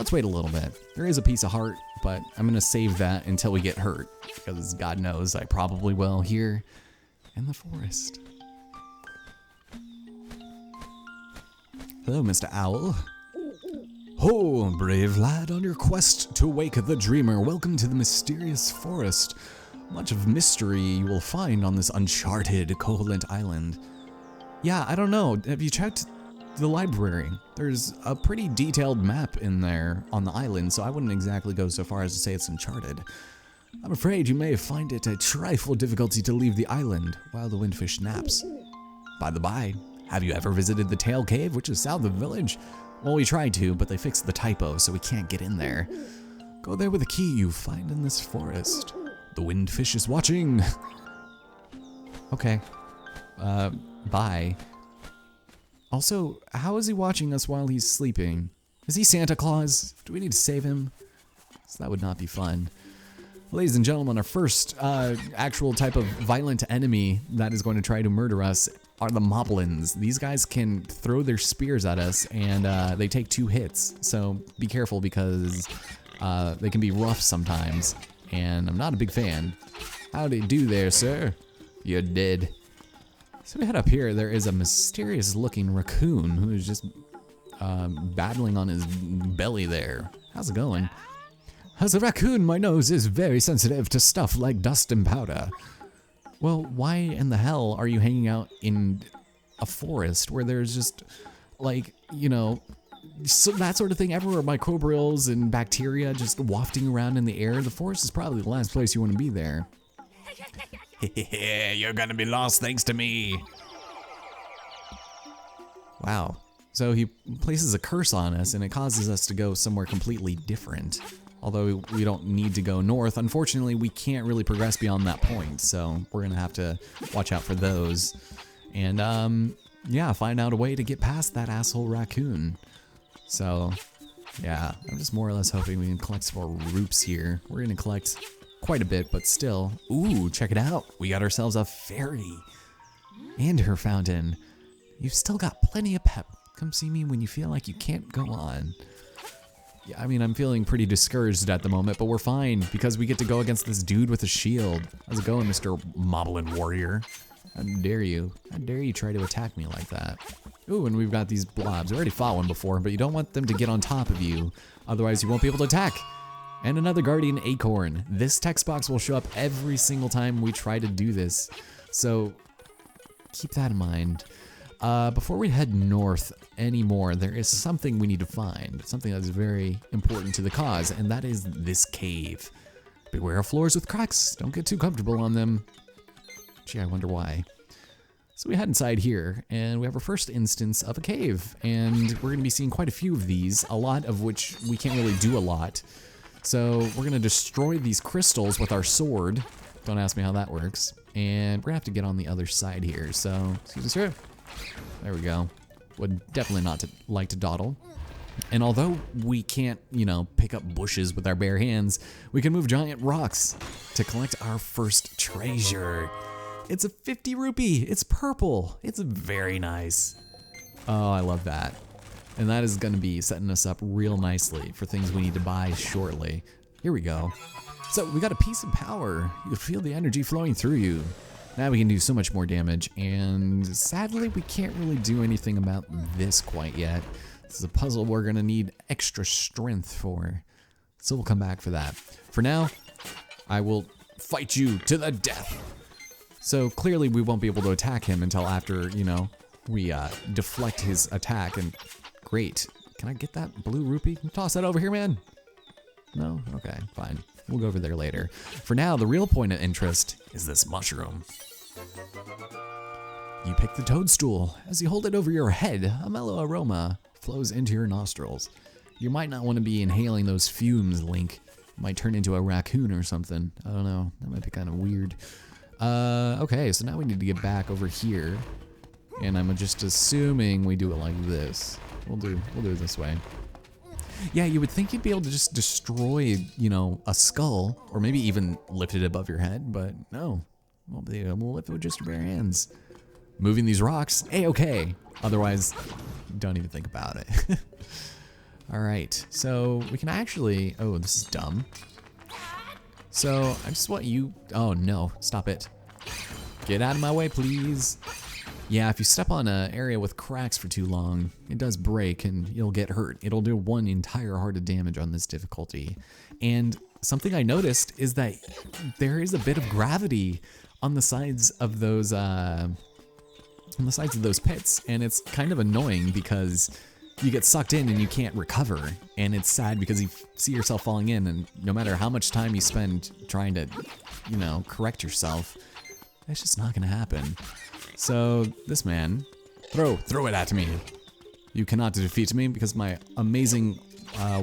let's wait a little bit. There is a piece of heart, but I'm gonna save that until we get hurt, because God knows I probably will here in the forest. Hello, Mr. Owl. Ho, brave lad, on your quest to wake the dreamer, welcome to the mysterious forest. Much of mystery you will find on this uncharted Koholint Island. Yeah, I don't know, have you checked the library? There's a pretty detailed map in there on the island, so I wouldn't exactly go so far as to say it's uncharted. I'm afraid you may find it a trifle difficulty to leave the island while the windfish naps. By the by, have you ever visited the Tail Cave, which is south of the village? Well, we tried to, but they fixed the typo, so we can't get in there. Go there with a key you find in this forest. The windfish is watching. Okay. Bye. Also, how is he watching us while he's sleeping? Is he Santa Claus? Do we need to save him? So that would not be fun. Ladies and gentlemen, our first actual type of violent enemy that is going to try to murder us are the moblins. These guys can throw their spears at us, and they take 2 hits. So be careful, because they can be rough sometimes, and I'm not a big fan. Howdy do there, sir. You're dead. So we head up here. There is a mysterious looking raccoon who is just battling on his belly there. How's it going? As a raccoon, my nose is very sensitive to stuff like dust and powder. Well, why in the hell are you hanging out in a forest where there's just, like, you know, so that sort of thing everywhere, microbials and bacteria just wafting around in the air? The forest is probably the last place you want to be there. You're gonna be lost thanks to me. Wow. So he places a curse on us, and it causes us to go somewhere completely different. Although we don't need to go north, unfortunately we can't really progress beyond that point, so we're gonna have to watch out for those. And yeah, find out a way to get past that asshole raccoon. So yeah, I'm just more or less hoping we can collect some more roops here. We're gonna collect quite a bit, but still. Ooh, check it out. We got ourselves a fairy and her fountain. You've still got plenty of pep. Come see me when you feel like you can't go on. Yeah, I mean, I'm feeling pretty discouraged at the moment, but we're fine because we get to go against this dude with a shield. How's it going, Mr. Moblin Warrior? How dare you? How dare you try to attack me like that? Ooh, and we've got these blobs. We already fought one before, but you don't want them to get on top of you. Otherwise, you won't be able to attack. And another guardian acorn. This text box will show up every single time we try to do this. So keep that in mind. Before we head north anymore, there is something we need to find. Something that is very important to the cause, and that is this cave. Beware of floors with cracks. Don't get too comfortable on them. Gee, I wonder why. So we head inside here, and we have our first instance of a cave. And we're gonna be seeing quite a few of these, a lot of which we can't really do a lot. So we're gonna destroy these crystals with our sword. Don't ask me how that works. And we're gonna have to get on the other side here, so excuse me, sir. There we go. Would definitely not like to dawdle. And although we can't, you know, pick up bushes with our bare hands, we can move giant rocks to collect our first treasure. It's a 50 rupee. It's purple. It's very nice. Oh, I love that. And that is going to be setting us up real nicely for things we need to buy shortly. Here we go. So we got a piece of power. You feel the energy flowing through you. Now we can do so much more damage, and sadly we can't really do anything about this quite yet. This is a puzzle we're gonna need extra strength for, so we'll come back for that. For now, I will fight you to the death. So clearly we won't be able to attack him until after, you know, we deflect his attack, and great. Can I get that blue rupee? Can you toss that over here, man? No? Okay, fine. We'll go over there later. For now, the real point of interest is this mushroom. You pick the toadstool. As you hold it over your head, a mellow aroma flows into your nostrils. You might not want to be inhaling those fumes, Link. You might turn into a raccoon or something. I don't know. That might be kind of weird. Okay, so now we need to get back over here. And I'm just assuming we do it like this. We'll do it this way. Yeah, you would think you'd be able to just destroy, you know, a skull, or maybe even lift it above your head, but no. Won't be able to lift it with just your bare hands. Moving these rocks, A-okay. Otherwise, don't even think about it. All right, so we can actually, oh, this is dumb. So I just want you, oh no, stop it. Get out of my way, please. Yeah, if you step on an area with cracks for too long, it does break and you'll get hurt. It'll do 1 entire heart of damage on this difficulty. And something I noticed is that there is a bit of gravity on the sides of those pits, and it's kind of annoying because you get sucked in and you can't recover, and it's sad because you see yourself falling in, and no matter how much time you spend trying to, you know, correct yourself, it's just not gonna happen. So this man, throw it at me. You cannot defeat me because my amazing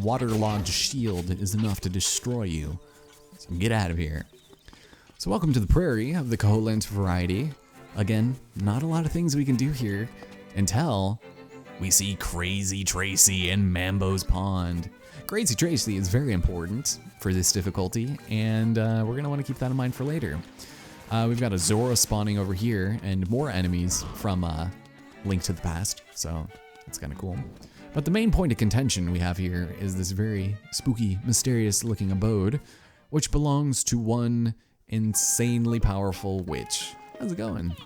waterlogged shield is enough to destroy you. So get out of here. So welcome to the prairie of the Koholint variety. Again, not a lot of things we can do here until we see Crazy Tracy in Mambo's Pond. Crazy Tracy is very important for this difficulty, and we're gonna want to keep that in mind for later. We've got a Zora spawning over here and more enemies from Link to the Past, so that's kind of cool. But the main point of contention we have here is this very spooky, mysterious looking abode, which belongs to one insanely powerful witch. How's it going?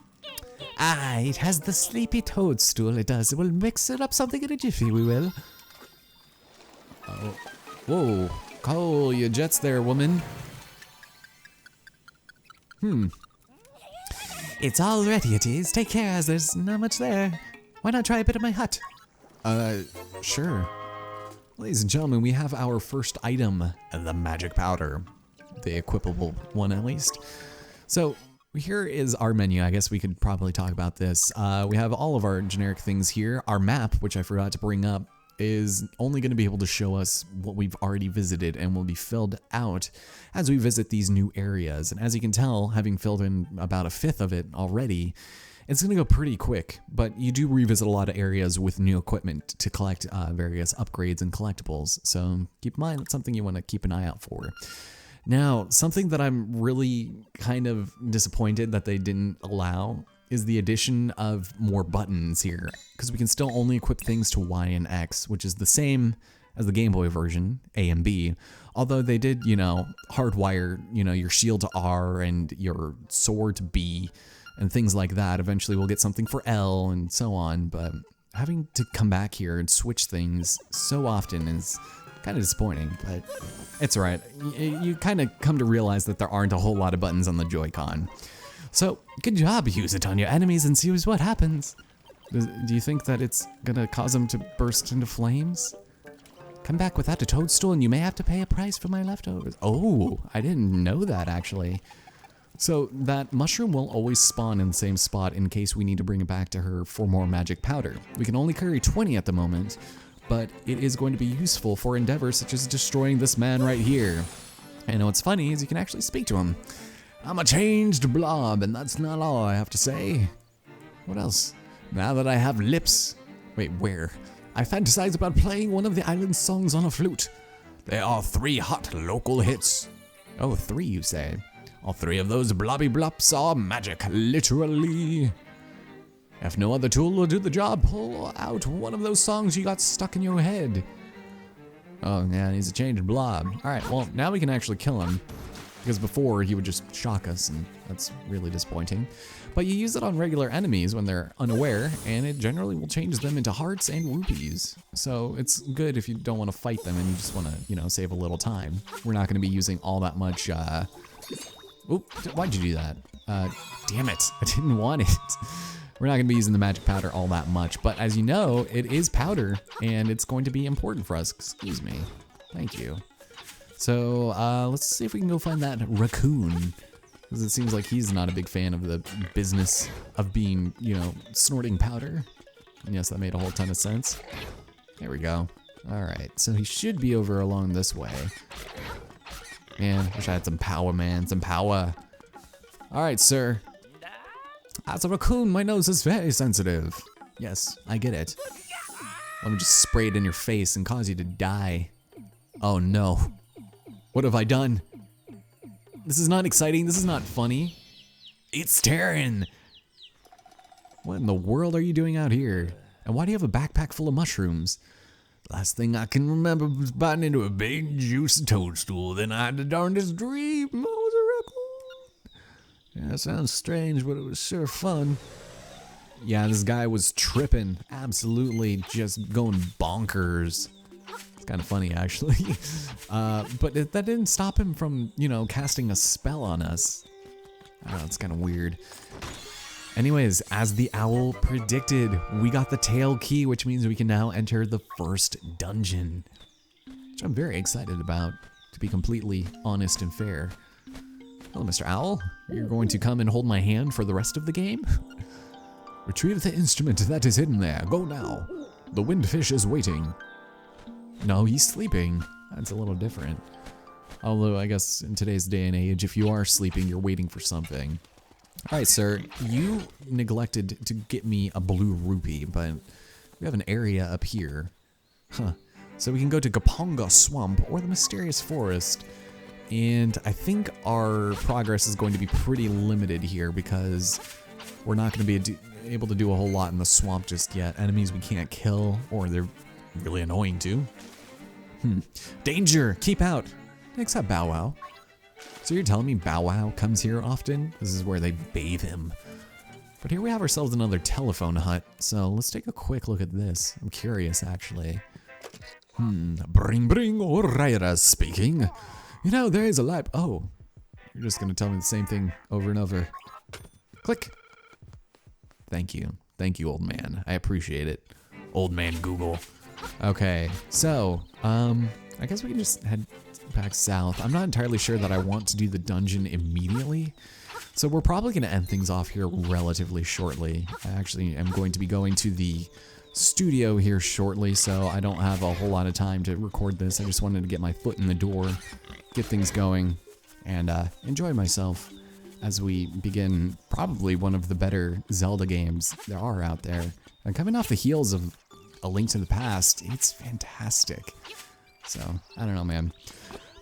Ah, it has the sleepy toadstool, it does. We'll mix it up something in a jiffy, we will. Oh, whoa, Cole, your jets there, woman. It's all ready, it is. Take care, as there's not much there. Why not try a bit of my hut? Sure. Ladies and gentlemen, we have our first item, the magic powder. The equipable one, at least. So, here is our menu. I guess we could probably talk about this. We have all of our generic things here. Our map, which I forgot to bring up, is only going to be able to show us what we've already visited and will be filled out as we visit these new areas. And as you can tell, having filled in about 1/5 of it already, it's going to go pretty quick, but you do revisit a lot of areas with new equipment to collect various upgrades and collectibles. So keep in mind, that's something you want to keep an eye out for. Now, something that I'm really kind of disappointed that they didn't allow is the addition of more buttons here, because we can still only equip things to Y and X, which is the same as the Game Boy version, A and B, although they did, you know, hardwire, you know, your shield to R and your sword to B and things like that. Eventually we'll get something for L and so on, but having to come back here and switch things so often is kind of disappointing, but it's alright. You kind of come to realize that there aren't a whole lot of buttons on the Joy-Con. So, good job, use it on your enemies and see what happens. Do you think that it's gonna cause them to burst into flames? Come back without a toadstool and you may have to pay a price for my leftovers. Oh, I didn't know that actually. So that mushroom will always spawn in the same spot in case we need to bring it back to her for more magic powder. We can only carry 20 at the moment, but it is going to be useful for endeavors such as destroying this man right here. And what's funny is you can actually speak to him. I'm a changed blob, and that's not all I have to say. What else? Now that I have lips... Wait, where? I fantasize about playing one of the island's songs on a flute. There are 3 hot local hits. Oh, 3 you say? All 3 of those blobby blops are magic, literally. If no other tool will do the job, pull out one of those songs you got stuck in your head. Oh, yeah, he's a changed blob. Alright, well, now we can actually kill him. Because before, he would just shock us, and that's really disappointing. But you use it on regular enemies when they're unaware, and it generally will change them into hearts and rupees. So it's good if you don't want to fight them and you just want to, you know, save a little time. We're not going to be using all that much, Oop, why'd you do that? Damn it, I didn't want it. We're not going to be using the magic powder all that much, but as you know, it is powder, and it's going to be important for us. Excuse me. Thank you. So, let's see if we can go find that raccoon, because it seems like he's not a big fan of the business of being, you know, snorting powder. And yes, that made a whole ton of sense. There we go. Alright, so he should be over along this way. Man, wish I had some power, man, some power. Alright, sir. As a raccoon, my nose is very sensitive. Yes, I get it. Let me just spray it in your face and cause you to die. Oh no. What have I done? This is not exciting, this is not funny. It's Taryn! What in the world are you doing out here? And why do you have a backpack full of mushrooms? Last thing I can remember was biting into a big juicy toadstool. Then I had the darndest dream. I was a raccoon. Yeah, that sounds strange, but it was sure fun. Yeah, this guy was tripping. Absolutely just going bonkers. It's kind of funny, actually. But that didn't stop him from, you know, casting a spell on us. I don't know, it's kind of weird. Anyways, as the owl predicted, we got the tail key, which means we can now enter the first dungeon, which I'm very excited about, to be completely honest and fair. Hello, Mr. Owl. You're going to come and hold my hand for the rest of the game? Retrieve the instrument that is hidden there. Go now. The windfish is waiting. No, he's sleeping. That's a little different. Although, I guess in today's day and age, if you are sleeping, you're waiting for something. Alright, sir, you neglected to get me a blue rupee, but we have an area up here. Huh. So we can go to Gaponga Swamp or the Mysterious Forest, and I think our progress is going to be pretty limited here because we're not going to be able to do a whole lot in the swamp just yet. Enemies we can't kill, or they're really annoying too. Danger! Keep out! Except Bow Wow. So you're telling me Bow Wow comes here often? This is where they bathe him. But here we have ourselves another telephone hut, so let's take a quick look at this. I'm curious, actually. Bring, Oraira speaking. You know, there is a light. Oh, you're just gonna tell me the same thing over and over. Click. Thank you. Thank you, old man. I appreciate it. Old man Google. Okay, so, I guess we can just head back south. I'm not entirely sure that I want to do the dungeon immediately, so we're probably going to end things off here relatively shortly. I actually am going to be going to the studio here shortly, so I don't have a whole lot of time to record this. I just wanted to get my foot in the door, get things going, and enjoy myself as we begin probably one of the better Zelda games there are out there. And coming off the heels of A Link to the Past, it's fantastic. So, I don't know, man.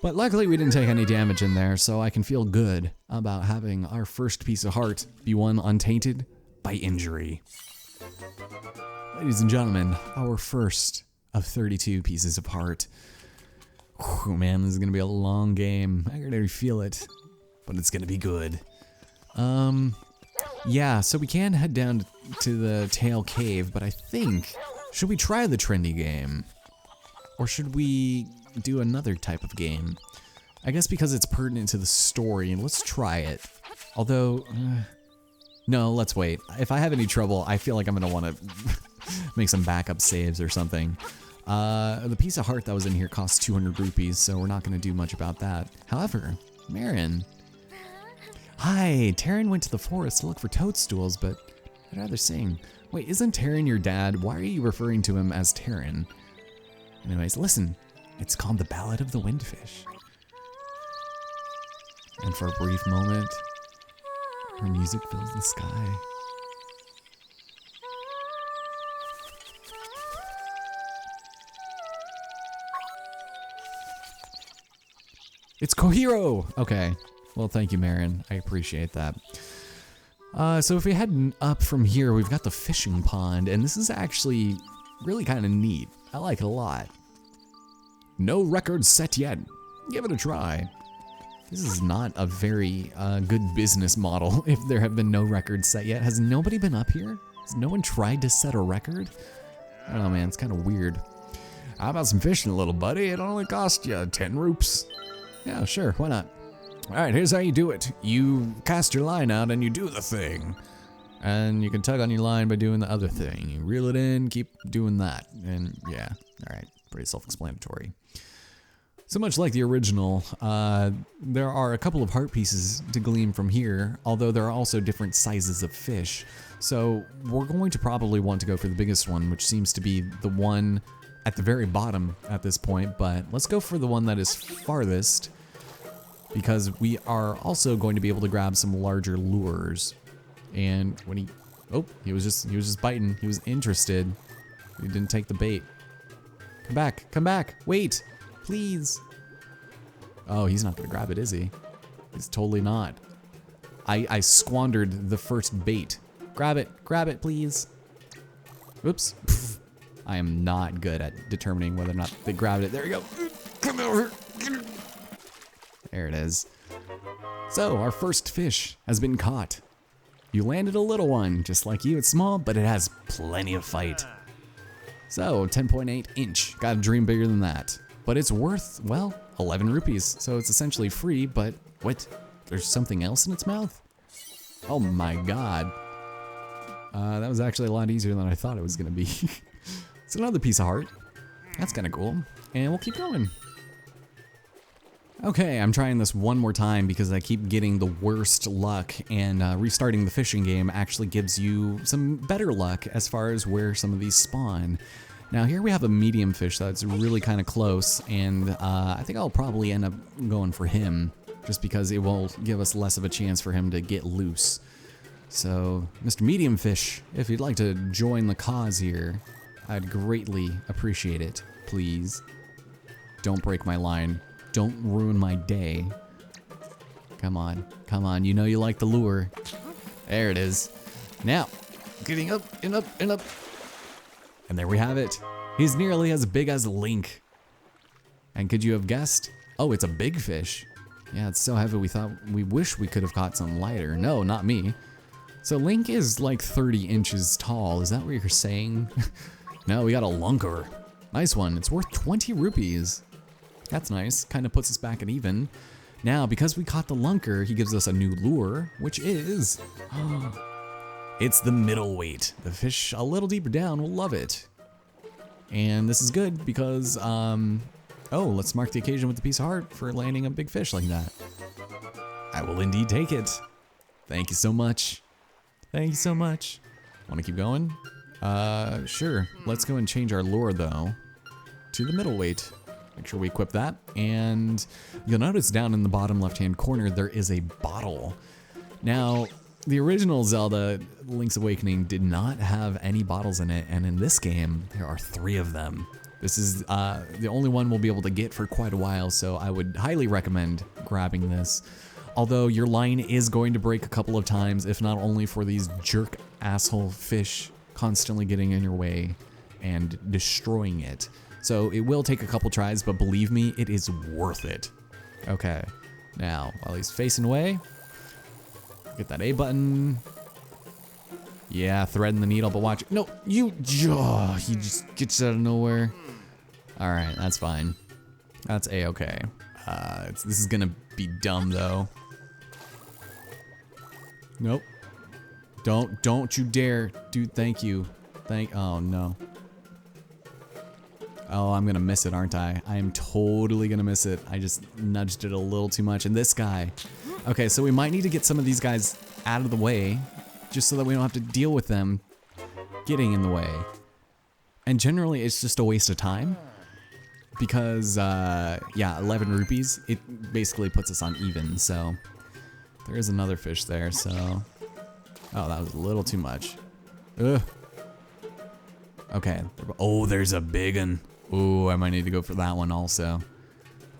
But luckily we didn't take any damage in there, so I can feel good about having our first piece of heart be one untainted by injury. Ladies and gentlemen, our first of 32 pieces of heart. Whew, man, this is gonna be a long game. I can already feel it, but it's gonna be good. Yeah, so we can head down to the Tail Cave, but I think, should we try the trendy game? Or should we do another type of game? I guess because it's pertinent to the story, let's try it. Although, no, let's wait. If I have any trouble, I feel like I'm gonna wanna make some backup saves or something. The piece of heart that was in here costs 200 rupees, so we're not gonna do much about that. However, Marin. Hi, Taryn went to the forest to look for toadstools, but I'd rather sing. Wait, isn't Taryn your dad? Why are you referring to him as Taryn? Anyways, listen. It's called The Ballad of the Windfish. And for a brief moment, her music fills the sky. It's Kohiro! Okay. Well, thank you, Marin. I appreciate that. So if we head up from here, we've got the fishing pond, and this is actually really kind of neat. I like it a lot. No records set yet. Give it a try. This is not a very good business model if there have been no records set yet. Has nobody been up here? Has no one tried to set a record? I don't know, man. It's kind of weird. How about some fishing, little buddy? It only cost you 10 roops. Yeah, sure. Why not? All right, here's how you do it. You cast your line out and you do the thing. And you can tug on your line by doing the other thing. You reel it in, keep doing that. And yeah, all right, pretty self-explanatory. So much like the original, there are a couple of heart pieces to glean from here, although there are also different sizes of fish. So we're going to probably want to go for the biggest one, which seems to be the one at the very bottom at this point, but let's go for the one that is farthest, because we are also going to be able to grab some larger lures. And when he was just biting. He was interested. He didn't take the bait. Come back, wait, please. Oh, he's not gonna grab it, is he? He's totally not. I squandered the first bait. Grab it, please. Oops. I am not good at determining whether or not they grabbed it. There we go. Come over. There it is. So our first fish has been caught. You landed a little one, just like you. It's small, but it has plenty of fight. So 10.8 inch. Got a dream bigger than that. But it's worth, well, 11 rupees. So it's essentially free, but what? There's something else in its mouth? Oh my god. That was actually a lot easier than I thought it was gonna be. It's another piece of heart. That's kinda cool. And we'll keep going. Okay, I'm trying this one more time because I keep getting the worst luck, and restarting the fishing game actually gives you some better luck as far as where some of these spawn. Now here we have a medium fish that's really kind of close, and I think I'll probably end up going for him, just because it will give us less of a chance for him to get loose. So, Mr. Medium Fish, if you'd like to join the cause here, I'd greatly appreciate it, please. Don't break my line. Don't ruin my day. Come on, come on, you know you like the lure. There it is. Now, getting up and up and up. And there we have it. He's nearly as big as Link. And could you have guessed? Oh, it's a big fish. Yeah, it's so heavy we wish we could have caught some lighter. No, not me. So Link is like 30 inches tall. Is that what you're saying? No, we got a lunker. Nice one. It's worth 20 rupees. That's nice. Kind of puts us back at even. Now, because we caught the lunker, he gives us a new lure, which is... it's the middleweight. The fish a little deeper down will love it. And this is good because, oh, let's mark the occasion with a piece of heart for landing a big fish like that. I will indeed take it. Thank you so much. Thank you so much. Want to keep going? Sure. Let's go and change our lure, though, to the middleweight. Make sure we equip that. And you'll notice down in the bottom left-hand corner, there is a bottle. Now, the original Zelda, Link's Awakening, did not have any bottles in it, and in this game, there are 3 of them. This is the only one we'll be able to get for quite a while, so I would highly recommend grabbing this. Although your line is going to break a couple of times, if not only for these jerk asshole fish constantly getting in your way and destroying it. So it will take a couple tries, but believe me, it is worth it. Okay, now, while he's facing away, get that A button. Yeah, threading the needle, but watch. No, he just gets out of nowhere. All right, that's fine. That's A-okay. This is gonna be dumb though. Nope. Don't you dare, dude. Thank you. Oh no. Oh, I'm gonna miss it, aren't I? I am totally gonna miss it. I just nudged it a little too much. And this guy. Okay, so we might need to get some of these guys out of the way, just so that we don't have to deal with them getting in the way. And generally, it's just a waste of time. Because, yeah, 11 rupees, it basically puts us on even, so. There is another fish there, so. Oh, that was a little too much. Ugh. Okay. Oh, there's a big one. Ooh, I might need to go for that one also.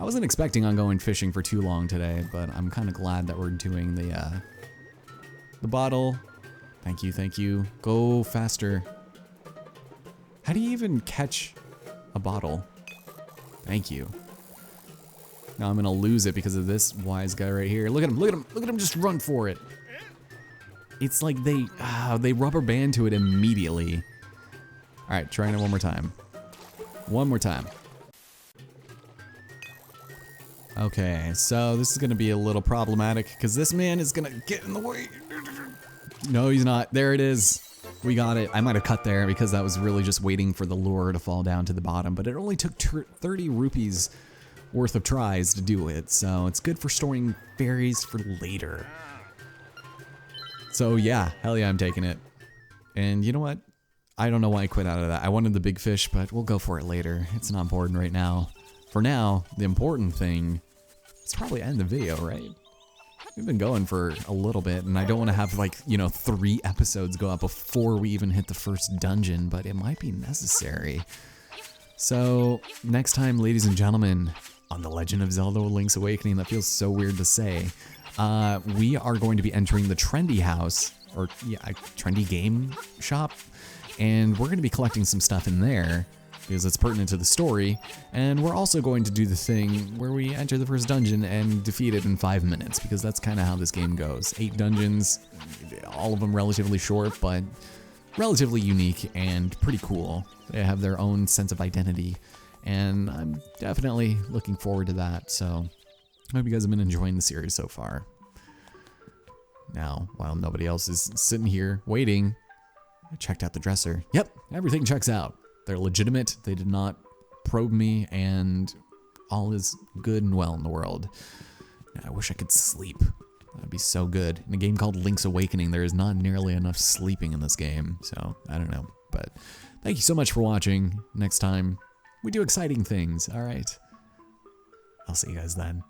I wasn't expecting on going fishing for too long today, but I'm kind of glad that we're doing the bottle. Thank you, thank you. Go faster. How do you even catch a bottle? Thank you. Now I'm gonna lose it because of this wise guy right here. Look at him, look at him, look at him just run for it. It's like they rubber band to it immediately. All right, trying it one more time. One more time. Okay, so this is gonna be a little problematic because this man is gonna get in the way. No, he's not. There it is. We got it. I might have cut there because that was really just waiting for the lure to fall down to the bottom, but it only took 30 rupees worth of tries to do it, so it's good for storing berries for later. So yeah, hell yeah, I'm taking it. And you know what? I don't know why I quit out of that. I wanted the big fish, but we'll go for it later. It's not important right now. For now, the important thing is probably end the video, right? We've been going for a little bit, and I don't want to have, like, you know, 3 episodes go up before we even hit the first dungeon, but it might be necessary. So, next time, ladies and gentlemen, on The Legend of Zelda Link's Awakening, that feels so weird to say, we are going to be entering the trendy house, or yeah, a trendy game shop, and we're going to be collecting some stuff in there because it's pertinent to the story, and we're also going to do the thing where we enter the first dungeon and defeat it in 5 minutes, because that's kind of how this game goes. 8 dungeons, all of them relatively short, but relatively unique and pretty cool. They have their own sense of identity, and I'm definitely looking forward to that, so I hope you guys have been enjoying the series so far. Now, while nobody else is sitting here waiting, I checked out the dresser. Yep, everything checks out. They're legitimate, they did not probe me, and all is good and well in the world. I wish I could sleep. That'd be so good. In a game called Link's Awakening, there is not nearly enough sleeping in this game, so I don't know. But thank you so much for watching. Next time, we do exciting things, alright? I'll see you guys then.